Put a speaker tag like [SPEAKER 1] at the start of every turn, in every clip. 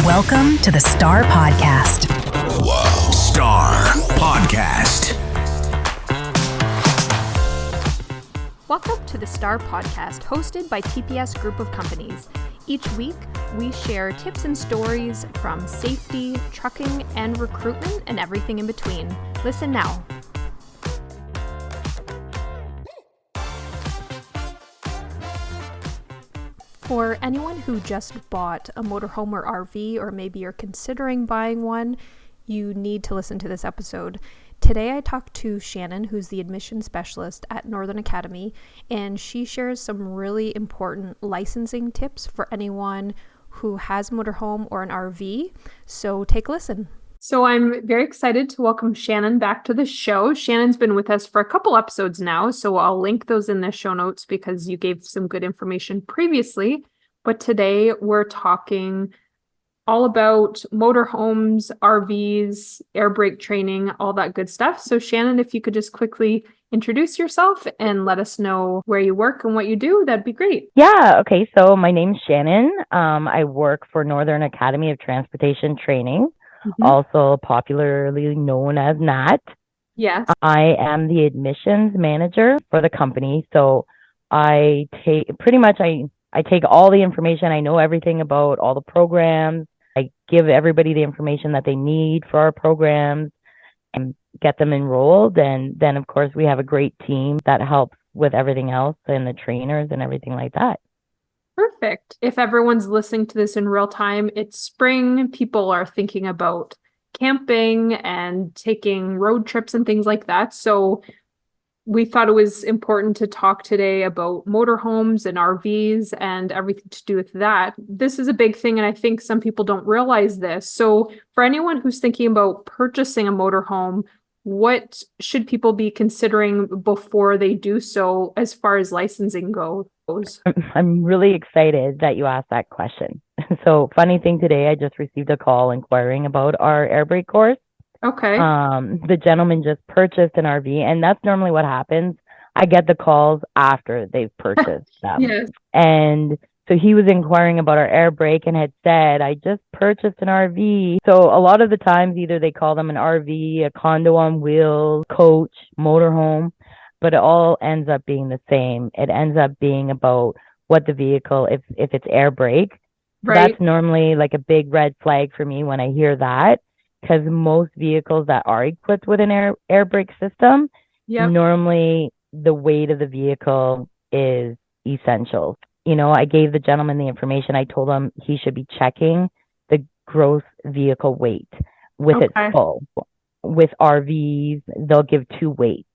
[SPEAKER 1] Welcome to the Star Podcast.
[SPEAKER 2] Wow. Star Podcast.
[SPEAKER 3] Welcome to the Star Podcast, hosted by TPS Group of Companies. Each week, we share tips and stories from safety, trucking, and recruitment, and everything in between. Listen now. For anyone who just bought a motorhome or RV, or maybe you're considering buying one, you need to listen to this episode. Today I talked to Shannon, who's the admission specialist at Northern Academy, and she shares some really important licensing tips for anyone who has a motorhome or an RV. So take a listen. So I'm very excited to welcome Shannon back to the show. Shannon's been with us for a couple episodes now, so I'll link those in the show notes because you gave some good information previously. But today we're talking all about motorhomes, RVs, air brake training, all that good stuff. So Shannon, if you could just quickly introduce yourself and let us know where you work and what you do, that'd be great.
[SPEAKER 4] Yeah, okay. So my name's Shannon. I work for Northern Academy of Transportation Training, also popularly known as NAT.
[SPEAKER 3] Yes.
[SPEAKER 4] I am the admissions manager for the company. So I take all the information. I know everything about all the programs. I give everybody the information that they need for our programs and get them enrolled. And then, of course, we have a great team that helps with everything else and the trainers and everything like that.
[SPEAKER 3] Perfect. If everyone's listening to this in real time, it's spring. People are thinking about camping and taking road trips and things like that. So we thought it was important to talk today about motorhomes and RVs and everything to do with that. This is a big thing, and I think some people don't realize this. So for anyone who's thinking about purchasing a motorhome, what should people be considering before they do so as far as licensing goes?
[SPEAKER 4] I'm really excited that you asked that question. So funny thing today, I just received a call inquiring about our air brake course.
[SPEAKER 3] Okay.
[SPEAKER 4] The gentleman just purchased an RV, and that's normally what happens. I get the calls after they've purchased them.
[SPEAKER 3] Yes.
[SPEAKER 4] And so he was inquiring about our air brake and had said, I just purchased an RV. So a lot of the times, either they call them an RV, a condo on wheels, coach, motorhome, but it all ends up being the same. It ends up being about what the vehicle, if it's air brake.
[SPEAKER 3] Right.
[SPEAKER 4] That's normally like a big red flag for me when I hear that. Because most vehicles that are equipped with an air brake system, normally the weight of the vehicle is essential. You know, I gave the gentleman the information. I told him he should be checking the gross vehicle weight with it full. With RVs, they'll give two weights.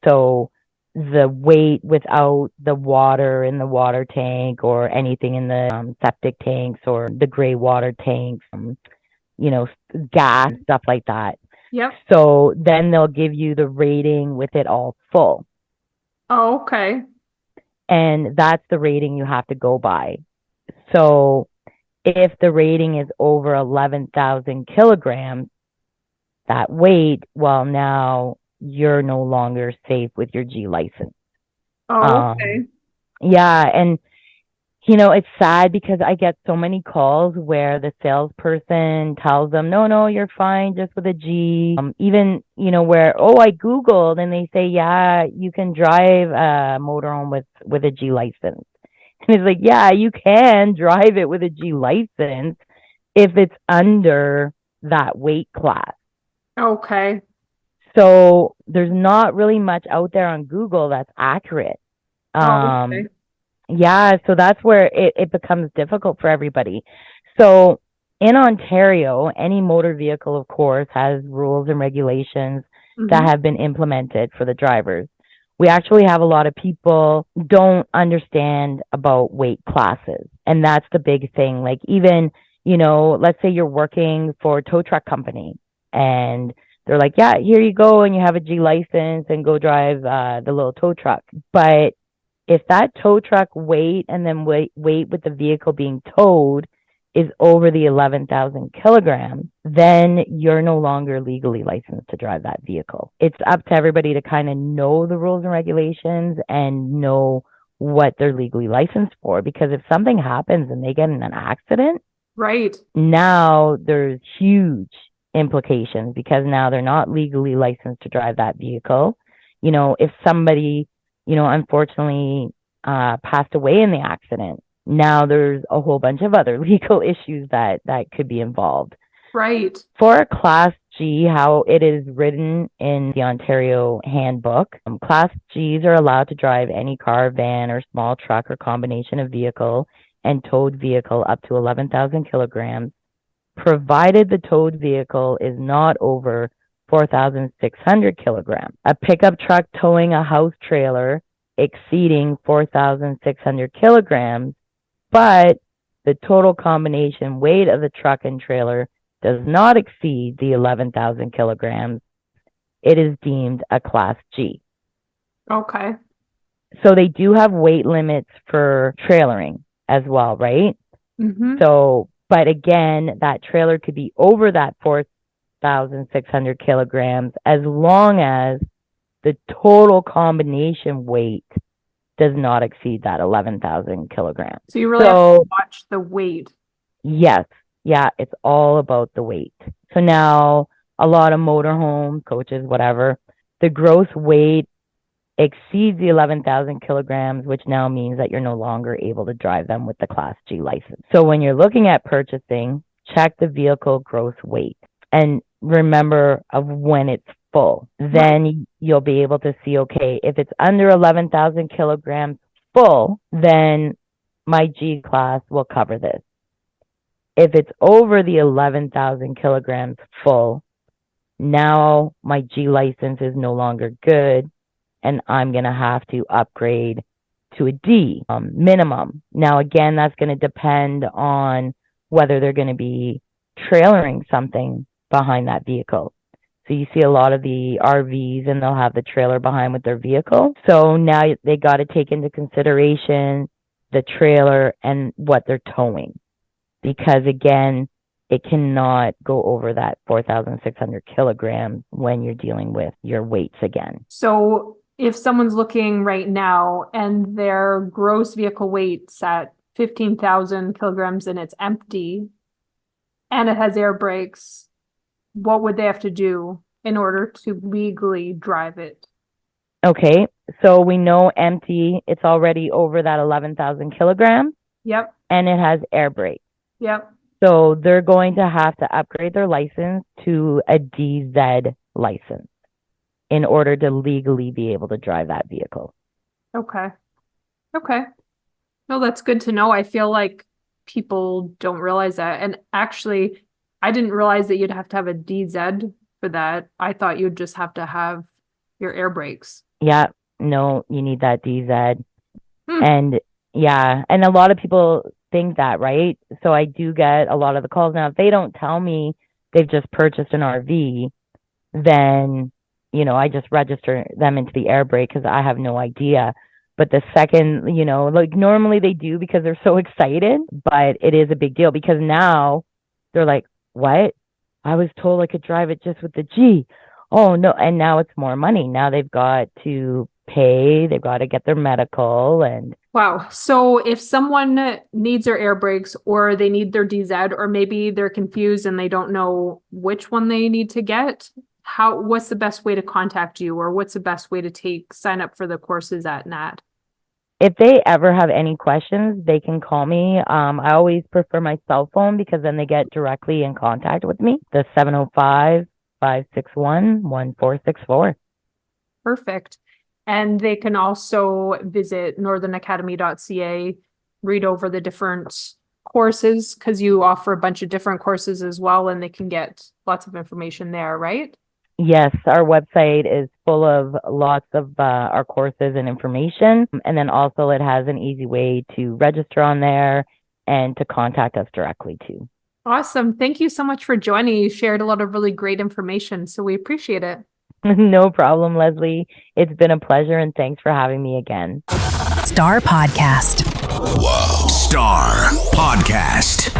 [SPEAKER 4] So the weight without the water in the water tank or anything in the septic tanks or the gray water tanks, gas, stuff like that.
[SPEAKER 3] Yep.
[SPEAKER 4] So then they'll give you the rating with it all full.
[SPEAKER 3] Oh, okay.
[SPEAKER 4] And that's the rating you have to go by. So if the rating is over 11,000 kilograms, that weight, well, now you're no longer safe with your G license.
[SPEAKER 3] Oh, okay.
[SPEAKER 4] Yeah, and it's sad because I get so many calls where the salesperson tells them, no, you're fine just with a G. Even, where, I Googled and they say, yeah, you can drive a motorhome with a G license. And it's like, yeah, you can drive it with a G license if it's under that weight class.
[SPEAKER 3] Okay.
[SPEAKER 4] So there's not really much out there on Google that's accurate.
[SPEAKER 3] Okay.
[SPEAKER 4] Yeah, so that's where it becomes difficult for everybody. So in Ontario, any motor vehicle, of course, has rules and regulations that have been implemented for the drivers. We actually have a lot of people don't understand about weight classes. And that's the big thing. Like even, let's say you're working for a tow truck company and they're like, yeah, here you go. And you have a G license and go drive the little tow truck. But if that tow truck weight and then weight with the vehicle being towed is over the 11,000 kilograms, then you're no longer legally licensed to drive that vehicle. It's up to everybody to kind of know the rules and regulations and know what they're legally licensed for. Because if something happens and they get in an accident,
[SPEAKER 3] Right.
[SPEAKER 4] Now there's huge implications because now they're not legally licensed to drive that vehicle. If somebody, unfortunately passed away in the accident, now there's a whole bunch of other legal issues that could be involved.
[SPEAKER 3] Right.
[SPEAKER 4] For a Class G, how it is written in the Ontario handbook, Class Gs are allowed to drive any car, van, or small truck or combination of vehicle and towed vehicle up to 11,000 kilograms, provided the towed vehicle is not over 4,600 kilograms. A pickup truck towing a house trailer exceeding 4,600 kilograms, but the total combination weight of the truck and trailer does not exceed the 11,000 kilograms, it is deemed a Class G.
[SPEAKER 3] Okay.
[SPEAKER 4] So they do have weight limits for trailering as well, right?
[SPEAKER 3] Mm-hmm.
[SPEAKER 4] So, but again, that trailer could be over that 4,600 kilograms as long as the total combination weight does not exceed that 11,000 kilograms.
[SPEAKER 3] So you really have to watch the weight.
[SPEAKER 4] Yes. Yeah, it's all about the weight. So now a lot of motorhomes, coaches, whatever, the gross weight exceeds the 11,000 kilograms, which now means that you're no longer able to drive them with the Class G license. So when you're looking at purchasing, check the vehicle gross weight and remember of when it's full. Then you'll be able to see, okay, if it's under 11,000 kilograms full, then my G class will cover this. If it's over the 11,000 kilograms full, now my G license is no longer good and I'm going to have to upgrade to a D minimum. Now, again, that's going to depend on whether they're going to be trailering something behind that vehicle. So you see a lot of the RVs and they'll have the trailer behind with their vehicle. So now they got to take into consideration the trailer and what they're towing. Because again, it cannot go over that 4,600 kilograms when you're dealing with your weights again.
[SPEAKER 3] So if someone's looking right now and their gross vehicle weight's at 15,000 kilograms and it's empty and it has air brakes, what would they have to do in order to legally drive it?
[SPEAKER 4] Okay, so we know empty, it's already over that 11,000 kilograms.
[SPEAKER 3] Yep.
[SPEAKER 4] And it has air brakes.
[SPEAKER 3] Yep.
[SPEAKER 4] So they're going to have to upgrade their license to a DZ license in order to legally be able to drive that vehicle.
[SPEAKER 3] Okay. No, that's good to know. I feel like people don't realize that. And actually, I didn't realize that you'd have to have a DZ for that. I thought you'd just have to have your air brakes.
[SPEAKER 4] Yeah, no, you need that DZ. And yeah, and a lot of people think that, right? So I do get a lot of the calls now. If they don't tell me they've just purchased an RV, then, I just register them into the air brake because I have no idea. But the second, like normally they do because they're so excited, but it is a big deal because now they're like, what? I was told I could drive it just with the G. Oh, no. And now it's more money. Now they've got to pay, they've got to get their medical and...
[SPEAKER 3] Wow. So if someone needs their air brakes or they need their DZ or maybe they're confused and they don't know which one they need to get, what's the best way to contact you or what's the best way to sign up for the courses at NAT?
[SPEAKER 4] If they ever have any questions, they can call me. I always prefer my cell phone because then they get directly in contact with me. The 705-561-1464.
[SPEAKER 3] Perfect. And they can also visit northernacademy.ca, read over the different courses because you offer a bunch of different courses as well, and they can get lots of information there, right?
[SPEAKER 4] Yes, our website is full of lots of our courses and information. And then also it has an easy way to register on there and to contact us directly too.
[SPEAKER 3] Awesome. Thank you so much for joining. You shared a lot of really great information, so we appreciate it.
[SPEAKER 4] No problem, Leslie. It's been a pleasure and thanks for having me again.
[SPEAKER 1] Star Podcast.
[SPEAKER 2] Whoa. Star Podcast.